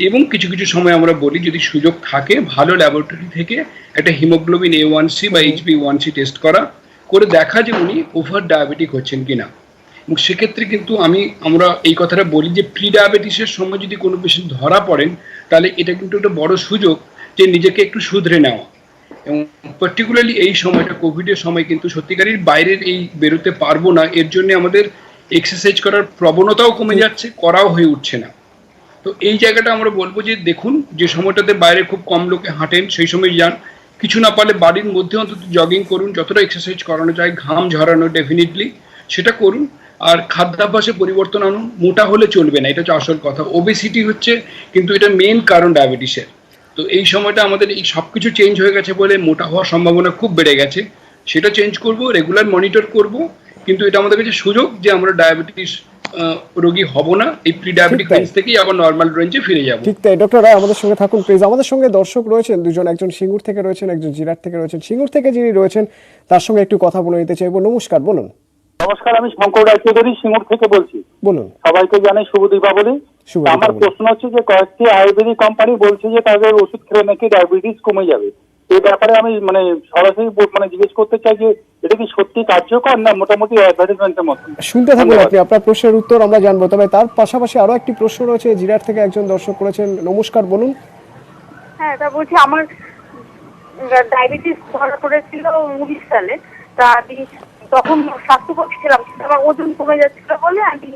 এবং কিছু সময় আমরা বলি যদি সুযোগ থাকে ভালো ল্যাবরেটরি থেকে একটা হিমোগ্লোবিন A1C বা HbA1c টেস্ট করে দেখা যে উনি ওভার ডায়াবেটিক হচ্ছেন কিনা। এবং সেক্ষেত্রে কিন্তু আমরা এই কথাটা বলি যে প্রি ডায়াবেটিসের সময় যদি কোনো পেশেন্ট ধরা পড়েন, তাহলে এটা কিন্তু একটা বড় সুযোগ যে নিজেকে একটু শুধরে নেওয়া। এবং পার্টিকুলারলি এই সময়টা কোভিডের সময় কিন্তু সত্যিকারের বাইরের এই বেরোতে পারবো না, এর জন্য আমাদের এক্সারসাইজ করার প্রবণতাও কমে যাচ্ছে, করাও হয়ে উঠছে না। তো এই জায়গাটা আমরা বলবো যে দেখুন, যে সময়টাতে বাইরে খুব কম লোকে হাঁটেন সেই সময় যান, কিছু না পারলে বাড়ির মধ্যে অন্তত জগিং করুন, যতটা এক্সারসাইজ করানো যায়, ঘাম ঝরানো ডেফিনেটলি সেটা করুন। আর খাদ্যাভ্যাসে পরিবর্তন আনুন, মোটা হলে চলবে না, এটা হচ্ছে আসল কথা। ওবেসিটি হচ্ছে কিন্তু এটা মেন কারণ ডায়াবেটিসের। তো এই সময়টা আমাদের এই সব কিছু চেঞ্জ হয়ে গেছে বলে মোটা হওয়ার সম্ভাবনা খুব বেড়ে গেছে, সেটা চেঞ্জ করব, রেগুলার মনিটর করব, কিন্তু এটা আমাদের কাছে সুযোগ যে আমরা ডায়াবেটিস রোগী হব না, এই প্রি ডায়াবেটিক রেঞ্জ থেকেই আবার নর্মাল রেঞ্জে ফিরে যাব। ঠিক তাই। ডক্টর রায় আমাদের সঙ্গে থাকুন প্লিজ। আমাদের সঙ্গে দর্শক রয়েছেন দুজন, একজন সিঙ্গুর থেকে রয়েছেন, একজন জিরাট থেকে রয়েছেন। সিঙ্গুর থেকে যিনি রয়েছেন তার সঙ্গে একটু কথা বলে নিতে চাইবো। নমস্কার, বলুন। নমস্কার, আমি শঙ্কর রায়চৌধুরী সিঙ্গুর থেকে বলছি। বলুন। সবাইকে জানাই শুভ দীপাবলি। আমার প্রশ্ন হচ্ছে যে কয়েকটি আয়ুর্বেদিক কোম্পানি বলছে যে তাদের ওষুধ খেলে নাকি ডায়াবেটিস কমে যাবে। এই ব্যাপারে আমি সরাসরি জিজ্ঞেস করতে চাই যে এটা কি সত্যি কার্যকর না মোটামুটি অ্যাডভার্টাইজমেন্টের মতো? শুনতে থাকুন আপনি, আপনার প্রশ্নের উত্তর আমরা জানবো। তবে তার পাশাপাশি আরো একটি প্রশ্ন রয়েছে, জিরাট থেকে একজন দর্শক করেছেন। নমস্কার, বলুন। হ্যাঁ, তা বলছি আমার ডায়াবেটিস ধরা পড়েছিল 19 সালে। তা আমি তখন স্বাস্থ্যকর্মী ছিলাম, আমার ওজন কমে যাচ্ছিল বলে আমি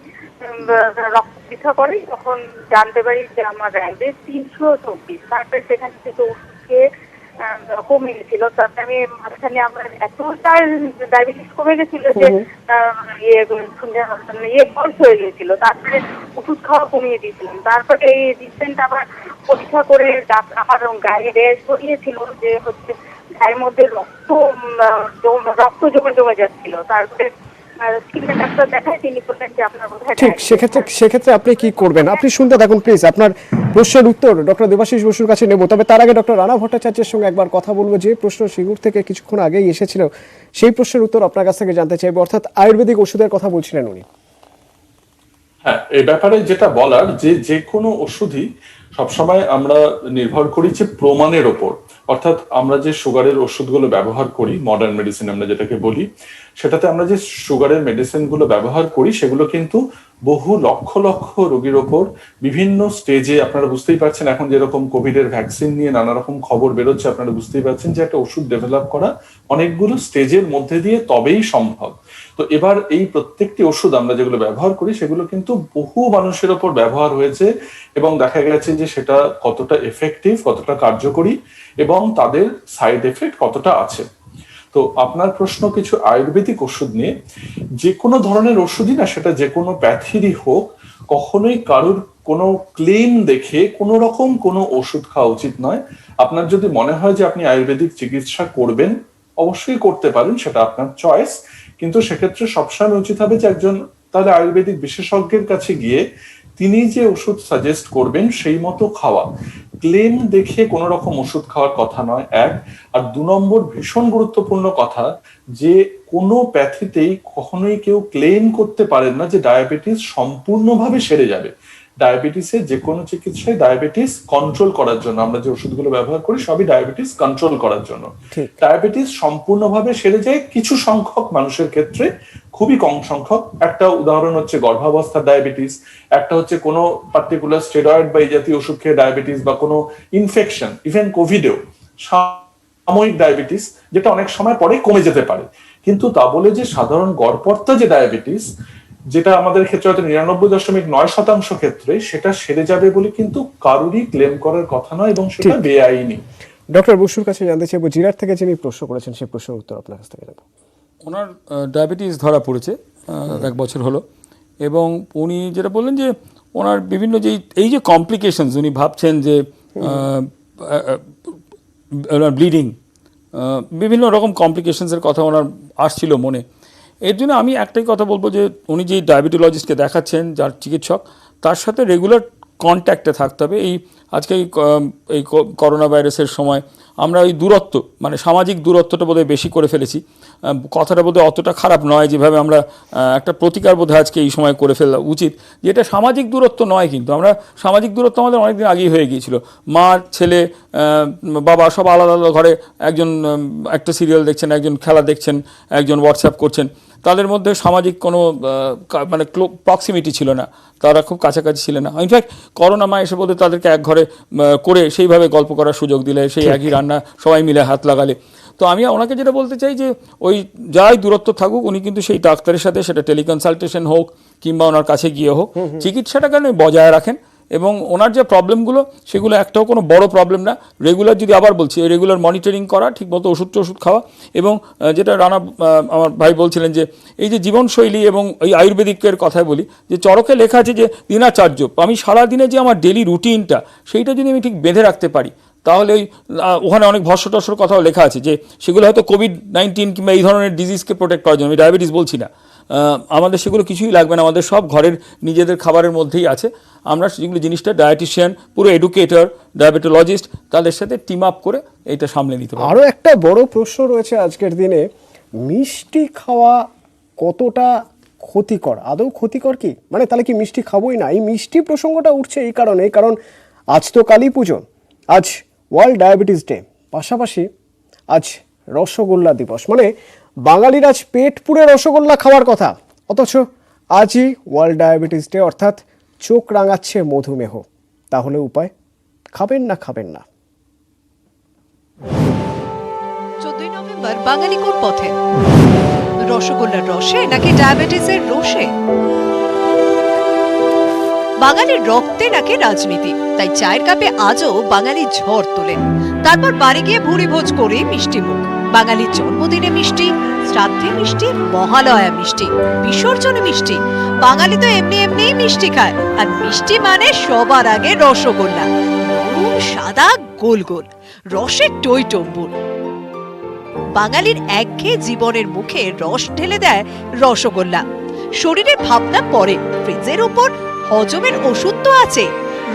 রক্ত পরীক্ষা করি, তখন জানতে পারি যে আমার ডায়াবেটিস 324। তারপরে সেখান থেকে ওষুধ খেয়ে কমে গেছিল। তারপরে আমি মাঝখানে আমার এতটা ডায়াবেটিস কমে গেছিল যে বয়স হয়ে গেছিল। তারপরে ওষুধ খাওয়া কমিয়ে দিয়েছিলাম। তারপরে এই রিসেন্ট আবার পরীক্ষা করে আমার গায়ে রেস করিয়েছিল যে হচ্ছে গায়ের মধ্যে রক্ত জমে যাচ্ছিল। তারপরে স্কিনের ডাক্তার দেখায়, তিনি বললেন যে আপনার বোধহয় ঠিক সেক্ষেত্রে আপনি কি করবেন? আপনি শুনতে থাকুন প্লিজ, আপনার প্রশ্নের উত্তর ডক্টর দেবাশিস বসুর কাছে নেব। তবে তার আগে ডক্টর রানা ভট্টাচার্যের সঙ্গে একবার কথা বলবো। যে প্রশ্ন সিঙ্গুর থেকে কিছুক্ষণ আগেই এসেছিল, সেই প্রশ্নের উত্তর আপনার কাছ থেকে জানতে চাইবো। অর্থাৎ আয়ুর্বেদিক ওষুধের কথা বলছিলেন উনি। হ্যাঁ, এই ব্যাপারে যেটা বলার, যে কোনো ওষুধই সবসময় আমরা নির্ভর করি যে প্রমাণের ওপর। অর্থাৎ আমরা যে সুগারের ওষুধগুলো ব্যবহার করি, মডার্ন মেডিসিন আমরা যেটাকে বলি, সেটাতে আমরা যে সুগারের মেডিসিন গুলো ব্যবহার করি সেগুলো কিন্তু বহু লক্ষ লক্ষ রোগীর ওপর বিভিন্ন স্টেজে, আপনারা বুঝতেই পারছেন এখন যেরকম কোভিড এর ভ্যাকসিন নিয়ে নানা রকম খবর বেরোচ্ছে, আপনারা বুঝতেই পারছেন যে একটা ওষুধ ডেভেলপ করা অনেকগুলো স্টেজের মধ্যে দিয়ে তবেই সম্ভব। তো এবার এই প্রত্যেকটি ওষুধ আমরা যেগুলো ব্যবহার করি সেগুলো কিন্তু বহু মানুষের ওপর ব্যবহার হয়েছে এবং দেখা গেছে যে সেটা কতটা এফেক্টিভ, কতটা কার্যকরী এবং তাদের সাইড এফেক্ট কতটা আছে। তো আপনার প্রশ্ন কিছু আয়ুর্বেদিক ওষুধ নিয়ে। যে কোনো ধরনের ওষুধই না, সেটা যে কোনো প্যাথিরই হোক, কখনোই কারোর কোনো ক্লেম দেখে কোনো রকম কোনো ওষুধ খাওয়া উচিত নয়। আপনার যদি মনে হয় যে আপনি আয়ুর্বেদিক চিকিৎসা করবেন, অবশ্যই করতে পারেন, সেটা আপনার চয়েস। কিন্তু সেক্ষেত্রে সবসময় উচিত হবে যে একজন তাহলে আয়ুর্বেদিক বিশেষজ্ঞের কাছে গিয়ে তিনি যে ওষুধ সাজেস্ট করবেন সেই মতো খাওয়া। ক্লেম দেখে কোন রকম ওষুধ খাওয়ার কথা নয়, এক। আর 2 নম্বর ভীষণ গুরুত্বপূর্ণ কথা, যে কোনো প্যাথিতেই কখনোই কেউ ক্লেম করতে পারেন না যে ডায়াবেটিস সম্পূর্ণভাবে সেরে যাবে। ডায়াবেটিসের যে কোনো চিকিৎসায় ডায়াবেটিস কন্ট্রোল করার জন্য আমরা যে ওষুধগুলো ব্যবহার করি সবই ডায়াবেটিস কন্ট্রোল করার জন্য। ডায়াবেটিস সম্পূর্ণভাবে সেরে যায় কিছু সংখ্যক মানুষের ক্ষেত্রে, খুবই কম সংখ্যক। একটা উদাহরণ হচ্ছে গর্ভাবস্থার ডায়াবেটিস, একটা হচ্ছে কোনো পার্টিকুলার স্টেরয়েড বা এই জাতীয় ওষুধ খেয়ে ডায়াবেটিস, বা কোনো ইনফেকশন, ইভেন কোভিডেও সাময়িক ডায়াবেটিস, যেটা অনেক সময় পরে কমে যেতে পারে। কিন্তু তা বলে যে সাধারণ গড়পড়তা যে ডায়াবেটিস, যেটা আমাদের ক্ষেত্রে হয়তো 99.9% ক্ষেত্রে সেটা সেরে যাবে বলে কিন্তু কারোরই ক্লেম করার কথা নয়, এবং সেটা বেআইনি। ডক্টর বসুর কাছে জানতে চাইবো, জিরাট থেকে যিনি প্রশ্ন করেছেন সেই প্রশ্নের উত্তর আপনার কাছ থেকে নেব। ওনার ডায়াবেটিস ধরা পড়েছে 1 বছর হলো, এবং উনি যেটা বললেন যে ওনার বিভিন্ন যে এই যে কমপ্লিকেশনস, উনি ভাবছেন যে ব্লিডিং, বিভিন্ন রকম কমপ্লিকেশনসের কথা ওনার আসছিল মনে। এর জন্য আমি একটাই কথা বলবো যে উনি যে ডায়াবেটোলজিস্টকে দেখাচ্ছেন, যার চিকিৎসক, তার সাথে রেগুলার কন্ট্যাক্টে থাকতে হবে। আজকে এই করোনা ভাইরাসের সময় আমরা ওই দূরত্ব, মানে সামাজিক দূরত্বটা বোধহয় বেশি করে ফেলেছি। কথাটা বোধহয় অতটা খারাপ নয়, যেভাবে আমরা একটা প্রতিকার বোধহয় আজকে এই সময় করে ফেলা উচিত, যেটা সামাজিক দূরত্ব নয়। কিন্তু আমরা সামাজিক দূরত্ব আমাদের অনেকদিন আগেই হয়ে গিয়েছিল। মা, ছেলে, বাবা সব আলাদা আলাদা ঘরে, একজন একটা সিরিয়াল দেখছেন, একজন খেলা দেখছেন, একজন হোয়াটসঅ্যাপ করছেন, তাদের মধ্যে সামাজিক কোনো মানে প্রক্সিমিটি ছিল না, তারা খুব কাছাকাছি ছিলেন না। ইনফ্যাক্ট করোনা মা এসে বলতে তাদেরকে এক ঘরে করে সেইভাবে গল্প করার সুযোগ দিলে, সেই একই রান্না সবাই মিলে হাত লাগালে। তো আমি ওনাকে যেটা বলতে চাই যে ওই যাই দূরত্ব থাকুক, উনি কিন্তু সেই ডাক্তারের সাথে, সেটা টেলিকনসালটেশন হোক কিংবা ওনার কাছে গিয়ে হোক, চিকিৎসাটাকে বজায় রাখেন। এবং ওনার যে প্রবলেমগুলো, সেগুলো একটাও কোনো বড় প্রবলেম না। রেগুলার, যদি আবার বলছি, রেগুলার মনিটরিং করা, ঠিকমতো ওষুধ খাওয়া, এবং যেটা রানা আমার ভাই বলছিলেন যে এই যে জীবনশৈলী, এবং এই আয়ুর্বেদিকের কথায় বলি যে চরকে লেখা আছে যে দিনাচার্য, আমি সারাদিনে যে আমার ডেলি রুটিনটা, সেইটা যদি আমি ঠিক বেঁধে রাখতে পারি, তাহলে ওখানে অনেক ভস্য কথাও লেখা আছে যে সেগুলো হয়তো কোভিড-19 কিংবা এই ধরনের ডিজিজকে প্রোটেক্ট করার জন্য, আমি ডায়াবেটিস বলছি না, আমাদের সেগুলো কিছুই লাগবে না, আমাদের সব ঘরের নিজেদের খাবারের মধ্যেই আছে। আমরা যেগুলো জিনিসটা ডায়েটিশিয়ান, পুরো এডুকেটর, ডায়াবেটোলজিস্ট, তাদের সাথে টিম আপ করে এটা সামলে নিতে পারি। আরও একটা বড় প্রশ্ন রয়েছে আজকের দিনে, মিষ্টি খাওয়া কতটা ক্ষতিকর? আদৌ ক্ষতিকর কি? মানে তাহলে কি মিষ্টি খাবোই না? এই মিষ্টি প্রসঙ্গটা উঠছে এই কারণে, কারণ আজ তো কালী পুজো, আজ ওয়ার্ল্ড ডায়াবেটিস ডে, পাশাপাশি আজ রসগোল্লা দিবস। মানে বাঙালির আজ পেট পুরে রসগোল্লা খাওয়ার কথা, অথচ আজই ওয়ার্ল্ড ডায়াবেটিস ডে, অর্থাৎ চোখ রাঙাচ্ছে মধুমেহ। তাহলে উপায়? খাবেন না? 14 নভেম্বর বাঙালি কোন পথে? রসগোল্লার রসে নাকি ডায়াবেটিসের রসে? বাঙালির রক্তে নাকি রাজনীতি? তাই চায়ের কাপে আজও বাঙালি ঝড় তোলেন, তারপর বাড়ি গিয়ে ভুরি ভোজ করে মিষ্টি মুখ। বাঙালির জন্মদিনে মিষ্টি, শ্রাদ্ধে মিষ্টি, মহালয়া মিষ্টি, বিসর্জনে মিষ্টি। বাঙালি তো এমনি মিষ্টি খায়, আর মিষ্টি মানে সবার আগে রসগোল্লা, নরম সাদা গোল গোল, রসে টই টম্বুর। বাঙালির একঘেয়ে জীবনের মুখে রস ঢেলে দেয় রসগোল্লা। শরীরের ভাবনা পরে, ফ্রিজের উপর হজমের ওষুধ তো আছে।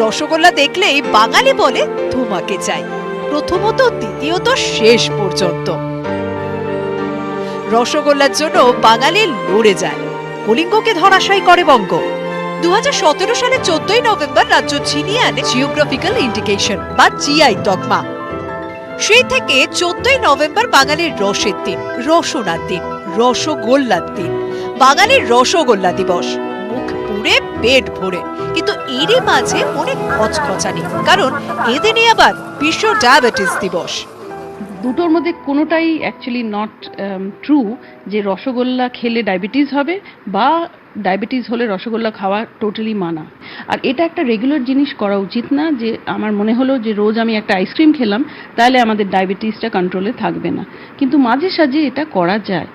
রসগোল্লা দেখলেই বাঙালি বলে তোমাকে চাই, প্রথমত দ্বিতীয়ত শেষ পর্যন্ত। রসগোল্লার জন্য বাঙালি লড়ে যায়, কলিঙ্গকে ধরাশায়ী করে বঙ্গ। 2017 সালে 14ই নভেম্বর রাজ্য ছিনিয়ে আনে জিওগ্রাফিক্যাল ইন্ডিকেশন বা জিআই তকমা। সেই থেকে 14ই নভেম্বর বাঙালির রসের দিন, রসনার দিন, রসগোল্লার দিন, বাঙালির রসগোল্লা দিবস। মুখ পুরে পেট ভরে, কিন্তু এরই মাঝে মনে খচখচানি, কারণ এদিনে আবার বিশ্ব ডায়াবেটিস দিবস। দুটোর মধ্যে কোনোটাই অ্যাকচুয়ালি নট ট্রু যে রসগোল্লা খেলে ডায়াবেটিস হবে বা ডায়াবেটিস হলে রসগোল্লা খাওয়া টোটালি মানা। আর এটা একটা রেগুলার জিনিস করা উচিত না, যে আমার মনে হলো যে রোজ আমি একটা আইসক্রিম খেলাম তাহলে আমাদের ডায়াবেটিসটা কন্ট্রোলে থাকবে না, কিন্তু মাঝে সাঝে এটা করা যায়।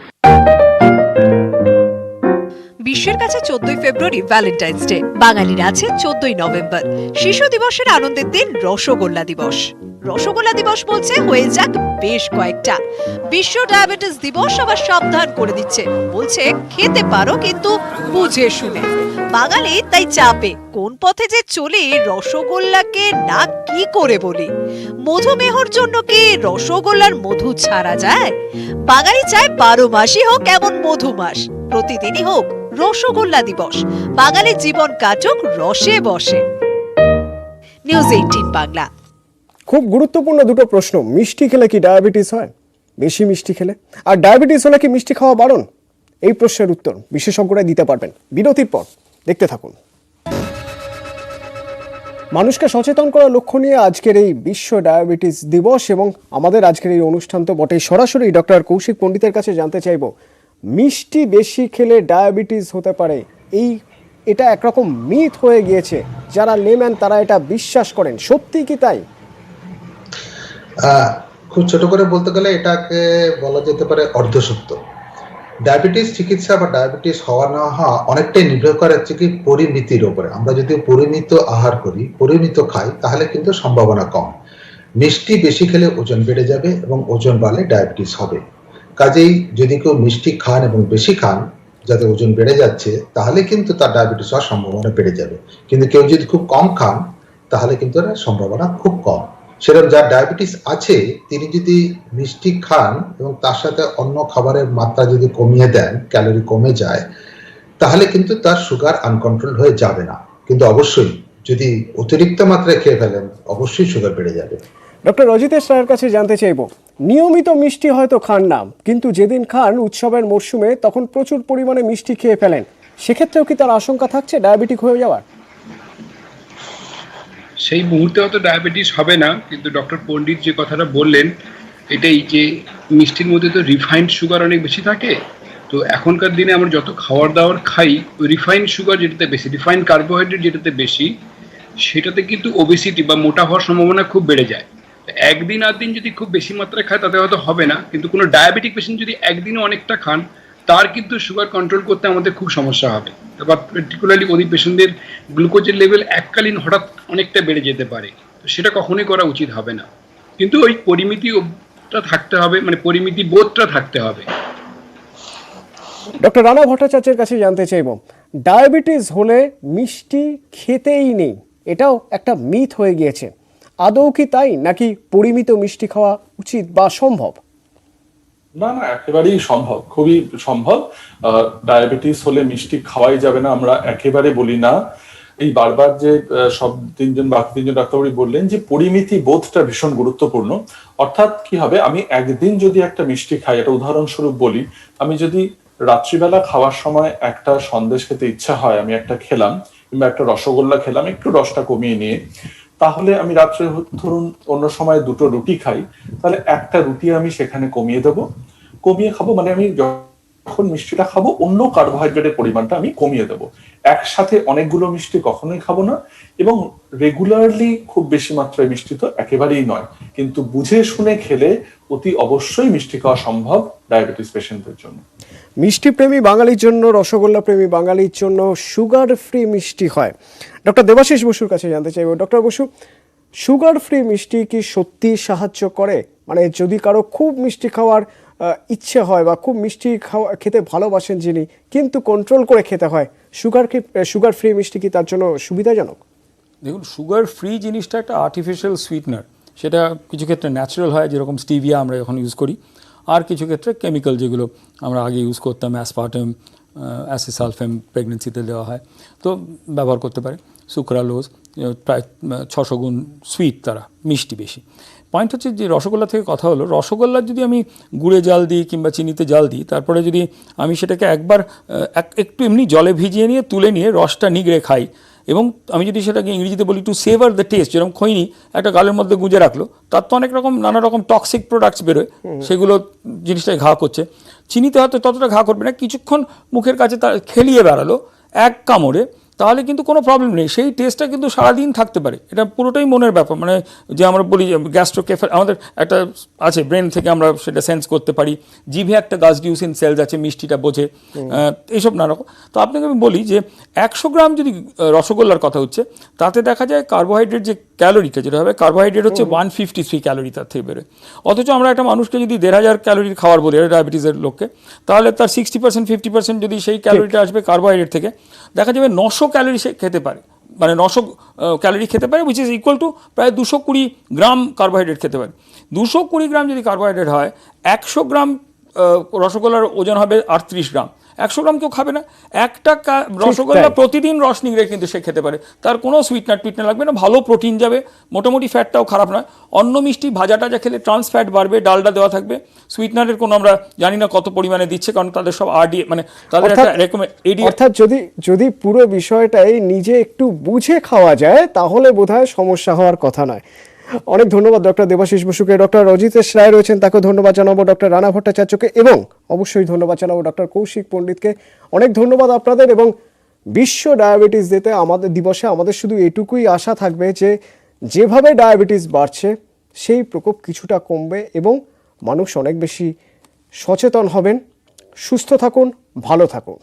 বিশ্বের কাছে 14ই ফেব্রুয়ারি ভ্যালেন্টাইন্স ডে, বাঙালির আছে 14ই নভেম্বর শিশু দিবসের আনন্দের দিন রসগোল্লা দিবস। রসগোল্লা দিবস বলছে হয়ে যাক বেশ কয়েকটা। বিশ্ব ডায়াবেটিস দিবস আবার সাবধান করে দিচ্ছে, বলছে খেতে পারো কিন্তু বুঝে শুনে। বাঙালি তাই চাপে কোন পথে যে চলে, রসগোল্লাকে না কি করে বলি। মধুমেহর জন্য কি রসগোল্লার মধু ছাড়া যায়? বাঙালি চায় 12 মাসই হোক এমন মধু মাস, প্রতিদিনই হোক রসগোল্লা দিবস, বাঙালির জীবন কাটুক রসে বসে। নিউজ 18 বাংলা। খুব গুরুত্বপূর্ণ দুটো প্রশ্ন। মিষ্টি খেলে কি ডায়াবেটিস হয়? বেশি মিষ্টি খেলে। আর ডায়াবেটিস হলে কি মিষ্টি খাওয়া বারণ? এই প্রশ্নের উত্তর বিশেষজ্ঞরা দিতে পারবেন বিরতির পর। দেখতে থাকুন। মানুষকে সচেতন করার লক্ষ্য নিয়ে আজকের এই বিশ্ব ডায়াবেটিস দিবস এবং আমাদের আজকের এই অনুষ্ঠান তো বটেই। সরাসরি ডক্টর কৌশিক পণ্ডিতের কাছে জানতে চাইব, মিষ্টি বেশি খেলে ডায়াবেটিস হতে পারে, এটা একরকম মিথ হয়ে গিয়েছে, যারা লেম্যান তারা এটা বিশ্বাস করেন, সত্যি কি তাই? খুব ছোট করে বলতে গেলে এটাকে বলা যেতে পারে অর্ধসত্য। ডায়াবেটিস চিকিৎসা বা ডায়াবেটিস হওয়া না হওয়া অনেকটাই নির্ভর করে হচ্ছে কি পরিমিতির উপরে। আমরা যদি পরিমিত আহার করি, পরিমিত খাই, তাহলে কিন্তু সম্ভাবনা কম। মিষ্টি বেশি খেলে ওজন বেড়ে যাবে এবং ওজন বাড়লে ডায়াবেটিস হবে। কাজেই যদি কেউ মিষ্টি খান এবং বেশি খান যাতে ওজন বেড়ে যাচ্ছে, তাহলে কিন্তু তার ডায়াবেটিস হওয়ার সম্ভাবনা বেড়ে যাবে। কিন্তু কেউ যদি খুব কম খান তাহলে কিন্তু সম্ভাবনা খুব কম। সেরকম যার ডায়াবেটিস আছে তিনি যদি মিষ্টি খান এবং তার সাথে অন্য খাবারের মাত্রা যদি কমিয়ে দেন, ক্যালোরি কমে যায়, তাহলে কিন্তু তার সুগার আনকন্ট্রোল হয়ে যাবে না। কিন্তু অবশ্যই যদি অতিরিক্ত মাত্রায় খেয়ে ফেলেন অবশ্যই সুগার বেড়ে যাবে। ডক্টর অজিতেশ রায়ের কাছে জানতে চাইব, নিয়মিত মিষ্টি হয়তো খান না, কিন্তু যেদিন খান উৎসবের মরশুমে তখন প্রচুর পরিমাণে মিষ্টি খেয়ে ফেলেন, সেক্ষেত্রেও কি তার আশঙ্কা থাকছে ডায়াবেটিক হয়ে যাওয়ার? সেই মুহূর্তে হয়তো ডায়াবেটিস হবে না, কিন্তু ডক্টর পণ্ডিত যে কথাটা বললেন এটাই, যে মিষ্টির মধ্যে তো রিফাইন্ড সুগার অনেক বেশি থাকে। তো এখনকার দিনে আমরা যত খাবার দাবার খাই, ওই রিফাইন্ড সুগার যেটাতে বেশি, রিফাইন্ড কার্বোহাইড্রেট যেটাতে বেশি, সেটাতে কিন্তু ওবেসিটি বা মোটা হওয়ার সম্ভাবনা খুব বেড়ে যায়। একদিন আর দিন যদি খুব বেশি মাত্রায় খায় তাতে হয়তো হবে না, কিন্তু কোনো ডায়াবেটিক পেশেন্ট যদি একদিনে অনেকটা খান তার কিন্তু সুগার কন্ট্রোল করতে আমাদের খুব সমস্যা হবে। বা পার্টিকুলারলি ওই পেশেন্টদের গ্লুকোজের লেভেল এককালীন হঠাৎ অনেকটা বেড়ে যেতে পারে। তো সেটা কখনোই করা উচিত হবে না, কিন্তু ওই পরিমিতিটা থাকতে হবে, মানে পরিমিতি বোধটা থাকতে হবে। ডক্টর রানা ভট্টাচার্যের কাছে জানতে চাইব, ডায়াবেটিস হলে মিষ্টি খেতেই নেই, এটাও একটা মিথ হয়ে গিয়েছে, আদৌ কি তাই, নাকি পরিমিত মিষ্টি খাওয়া উচিত বা সম্ভব? না না, একেবারেই সম্ভব, খুবই সম্ভব। ডায়াবেটিস হলে মিষ্টি খাওয়াই যাবে না আমরা একেবারে বলি না। এই বারবার যে সব বাকি তিনজন ডাক্তারবাবু বললেন যে পরিমিতি বোধটা ভীষণ গুরুত্বপূর্ণ। অর্থাৎ কি হবে, আমি একদিন যদি একটা মিষ্টি খাই, একটা উদাহরণস্বরূপ বলি, আমি যদি রাত্রিবেলা খাওয়ার সময় একটা সন্দেশ খেতে ইচ্ছা হয়, আমি একটা খেলাম, কিংবা একটা রসগোল্লা খেলাম একটু রসটা কমিয়ে নিয়ে, তাহলে আমি রাত্রে ধরুন অন্য সময় দুটো রুটি খাই, তাহলে একটা রুটি আমি সেখানে কমিয়ে দেবো, কমিয়ে খাবো, মানে আমি যখন মিষ্টিটা খাবো অন্য কার্বোহাইড্রেটের পরিমাণটা আমি কমিয়ে দেবো। একসাথে অনেকগুলো মিষ্টি কখনোই খাবো না, এবং রেগুলারলি খুব বেশি মাত্রায় মিষ্টি তো একেবারেই নয়, কিন্তু বুঝে শুনে খেলে অতি অবশ্যই মিষ্টি খাওয়া সম্ভব ডায়াবেটিস পেশেন্টদের জন্য। মিষ্টি প্রেমী বাঙালির জন্য, রসগোল্লা প্রেমী বাঙালির জন্য সুগার ফ্রি মিষ্টি হয়। ডক্টর দেবাশিস বসুর কাছে জানতে চাইব, ডক্টর বসু, সুগার ফ্রি মিষ্টি কি সত্যি সাহায্য করে? মানে যদি কারো খুব মিষ্টি খাওয়ার ইচ্ছে হয় বা খুব মিষ্টি খেতে ভালোবাসেন যিনি, কিন্তু কন্ট্রোল করে খেতে হয়, সুগার ফ্রি মিষ্টি কি তার জন্য সুবিধাজনক? দেখুন, সুগার ফ্রি জিনিসটা একটা আর্টিফিশিয়াল সুইটনার, সেটা কিছু ক্ষেত্রে ন্যাচারাল হয়, যেরকম স্টিভিয়া আমরা এখন ইউজ করি, আর কিছু ক্ষেত্রে কেমিক্যাল যেগুলো আমরা আগে ইউজ করতাম, অ্যাসপার্টাম, অ্যাসিসালফেম প্রেগনেন্সিতে দেওয়া হয়, তো ব্যবহার করতে পারে। সুক্রালোজ প্রায় 600 গুণ সুইট, তারা মিষ্টি বেশি। পয়েন্ট হচ্ছে যে রসগোল্লা থেকে কথা হলো, রসগোল্লার যদি আমি গুড়ে জাল দিই কিংবা চিনিতে জাল দিই, তারপরে যদি আমি সেটাকে একবার একটু এমনি জলে ভিজিয়ে নিয়ে তুলে নিয়ে রসটা নিগড়ে খাই, এবং আমি যদি সেটাকে ইংরেজিতে বলি টু সেভার দ্য টেস্ট, যেরকম খৈনি একটা গালের মধ্যে গুঁজে রাখলো, তার তো অনেক রকম নানা রকম টক্সিক প্রোডাক্টস বেরোয়, সেগুলো জিনিসটাকে ঘা করছে। চিনিতে হয়তো ততটা ঘা করবে না, কিছুক্ষণ মুখের কাছে তা খেলিয়ে বেড়ালো এক কামড়ে, তাহলে কিন্তু কোনো প্রবলেম নেই, সেই টেস্টটা কিন্তু সারাদিন থাকতে পারে। এটা পুরোটাই মনের ব্যাপার। মানে যে আমরা বলি গ্যাস্ট্রোকেফাল, আমাদের একটা আছে ব্রেন থেকে আমরা সেটা সেন্স করতে পারি, জিভে একটা গাসডিউসিন সেলস আছে মিষ্টিটা বোঝে, এইসব নানা রকম। তো আপনাকে আমি বলি যে 100 গ্রাম যদি রসগোল্লার কথা হচ্ছে, তাতে দেখা যায় কার্বোহাইড্রেট যে ক্যালোরিটা যেটা হবে, কার্বোহাইড্রেট হচ্ছে 153 ক্যালোরি তার থেকে বেরোয়। অথচ আমরা একটা মানুষকে যদি 1500 ক্যালোরির খাবার বলি ডায়াবেটিসের লোককে, তাহলে তার 60% 50% যদি সেই ক্যালোরিটা আসবে কার্বোহাইড্রেট থেকে, দেখা যাবে 900 ক্যালোরি সে খেতে পারে, মানে 900 ক্যালোরি খেতে পারে, উইচ ইজ ইকুয়াল টু প্রায় 220 গ্রাম কার্বোহাইড্রেট খেতে পারে। 220 গ্রাম যদি কার্বোহাইড্রেট হয়, 100 গ্রাম রসগোল্লার ওজন হবে 38 গ্রাম। 100 গ্রাম কেউ খাবে না। একটা রসগোল্লা প্রতিদিন রস নিগড়ে কিন্তু সে খেতে পারে, তার কোনো সুইটনার লাগবে না, ভালো প্রোটিন যাবে, মোটামুটি ফ্যাটটাও খারাপ নয়। অন্য মিষ্টি ভাজা টাজা খেলে ট্রান্স ফ্যাট বাড়বে, ডালডা দেওয়া থাকবে, সুইটনারের কোনো আমরা জানি না কত পরিমাণে দিচ্ছে, কারণ তাদের সব আরডি, মানে তাদের একটা অর্থাৎ যদি পুরো বিষয়টাই নিজে একটু বুঝে খাওয়া যায়, তাহলে বোধহয় সমস্যা হওয়ার কথা নয়। অনেক ধন্যবাদ ডক্টর দেবাশিস বসুকে। ডক্টর রজিতেশ রায় রয়েছেন, তাকেও ধন্যবাদ জানাবো, ডক্টর রানা ভট্টাচার্যকে, এবং অবশ্যই ধন্যবাদ জানাবো ডক্টর কৌশিক পণ্ডিতকে। অনেক ধন্যবাদ আপনাদের। এবং বিশ্ব ডায়াবেটিস দিবসে আমাদের শুধু এটুকুই আশা থাকবে যে যেভাবে ডায়াবেটিস বাড়ছে সেই প্রকোপ কিছুটা কমবে এবং মানুষ অনেক বেশি সচেতন হবেন। সুস্থ থাকুন, ভালো থাকুন।